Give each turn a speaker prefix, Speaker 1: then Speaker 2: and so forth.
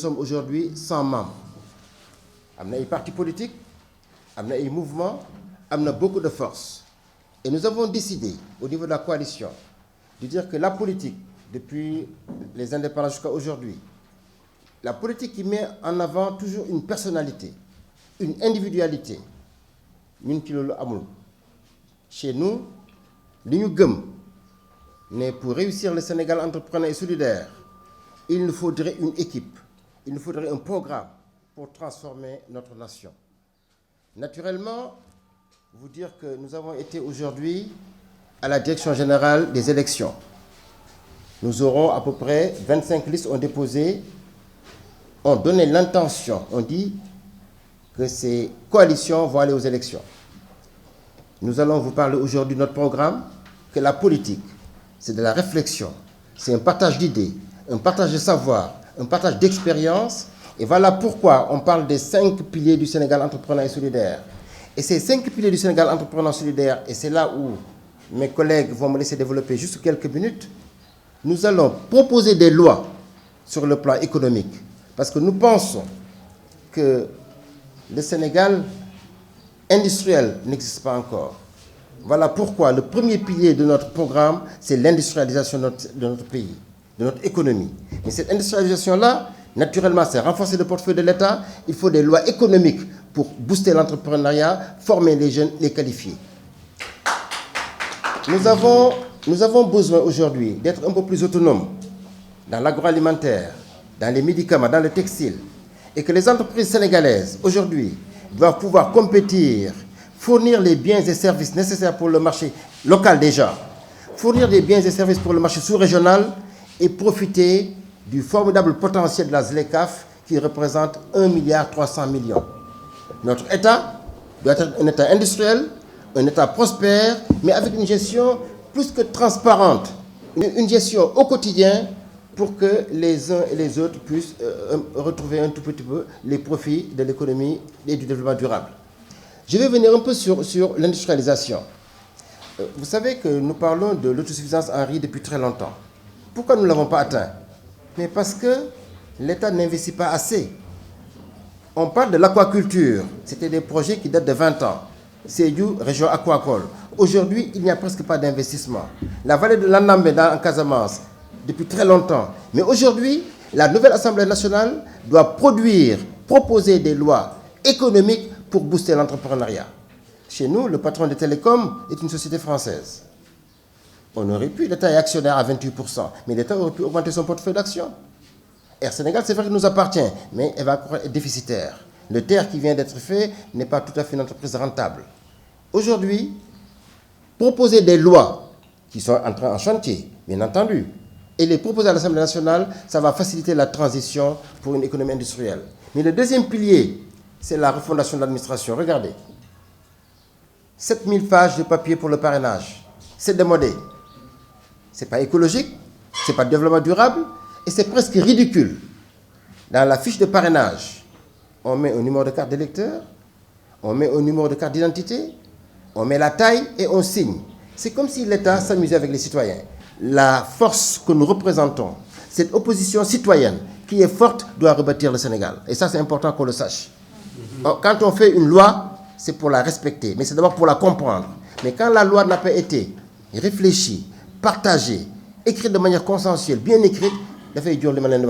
Speaker 1: sommes aujourd'hui 100 membres. Il y a des partis politiques, il y a des mouvements, il y a beaucoup de forces. Et nous avons décidé, au niveau de la coalition, de dire que la politique, depuis les indépendances jusqu'à aujourd'hui, la politique qui met en avant toujours une personnalité, une individualité, chez nous, mais pour réussir le Sénégal entrepreneur et solidaire, il nous faudrait une équipe, il nous faudrait un programme pour transformer notre nation. Naturellement, vous dire que nous avons été aujourd'hui à la direction générale des élections. Nous aurons à peu près 25 listes ont déposé, ont donné l'intention, on dit que ces coalitions vont aller aux élections. Nous allons vous parler aujourd'hui de notre programme, que la politique, c'est de la réflexion, c'est un partage d'idées, un partage de savoir, un partage d'expérience. Et voilà pourquoi on parle des 5 piliers du Sénégal entrepreneur et solidaire. Et ces 5 piliers du Sénégal entrepreneur et solidaire, et c'est là où mes collègues vont me laisser développer juste quelques minutes, nous allons proposer des lois sur le plan économique. Parce que nous pensons que le Sénégal industriel n'existe pas encore. Voilà pourquoi le premier pilier de notre programme, c'est l'industrialisation de notre pays, de notre économie. Mais cette industrialisation-là, naturellement, c'est renforcer le portefeuille de l'État. Il faut des lois économiques pour booster l'entrepreneuriat, former les jeunes, les qualifier. Nous avons besoin aujourd'hui d'être un peu plus autonomes dans l'agroalimentaire, dans les médicaments, dans le textile. Et que les entreprises sénégalaises, aujourd'hui, doivent pouvoir compétir, fournir les biens et services nécessaires pour le marché local déjà, fournir des biens et services pour le marché sous-régional et profiter du formidable potentiel de la ZLECAf qui représente 1,3 milliard. Notre État doit être un État industriel, un État prospère, mais avec une gestion plus que transparente, une gestion au quotidien pour que les uns et les autres puissent retrouver un tout petit peu les profits de l'économie et du développement durable. Je vais venir un peu sur l'industrialisation. Vous savez que nous parlons de l'autosuffisance en riz depuis très longtemps. Pourquoi nous ne l'avons pas atteint? Mais parce que l'État n'investit pas assez. On parle de l'aquaculture. C'était des projets qui datent de 20 ans. Sédhiou, région aquacole. Aujourd'hui, il n'y a presque pas d'investissement. La vallée de l'Anambé en Casamance, depuis très longtemps. Mais aujourd'hui, la nouvelle Assemblée nationale doit proposer des lois économiques pour booster l'entrepreneuriat. Chez nous, le patron des télécoms est une société française. On aurait pu, l'État est actionnaire à 28%, mais l'État aurait pu augmenter son portefeuille d'actions. Air Sénégal, c'est vrai qu'il nous appartient, mais elle va encore être déficitaire. Le TER qui vient d'être fait n'est pas tout à fait une entreprise rentable. Aujourd'hui, proposer des lois qui sont entrées en chantier, bien entendu, et les proposer à l'Assemblée nationale, ça va faciliter la transition pour une économie industrielle. Mais le deuxième pilier, c'est la refondation de l'administration. Regardez, 7000 pages de papier pour le parrainage. C'est démodé. Ce n'est pas écologique, ce n'est pas développement durable, et c'est presque ridicule. Dans la fiche de parrainage, on met un numéro de carte d'électeur, on met un numéro de carte d'identité, on met la taille et on signe. C'est comme si l'État s'amusait avec les citoyens. La force que nous représentons, cette opposition citoyenne qui est forte, doit rebâtir le Sénégal. Et ça, c'est important qu'on le sache. Quand on fait une loi, c'est pour la respecter, mais c'est d'abord pour la comprendre. Mais quand la loi n'a pas été réfléchie, partagée, écrite de manière consensuelle, bien écrite, il faut dire le malin de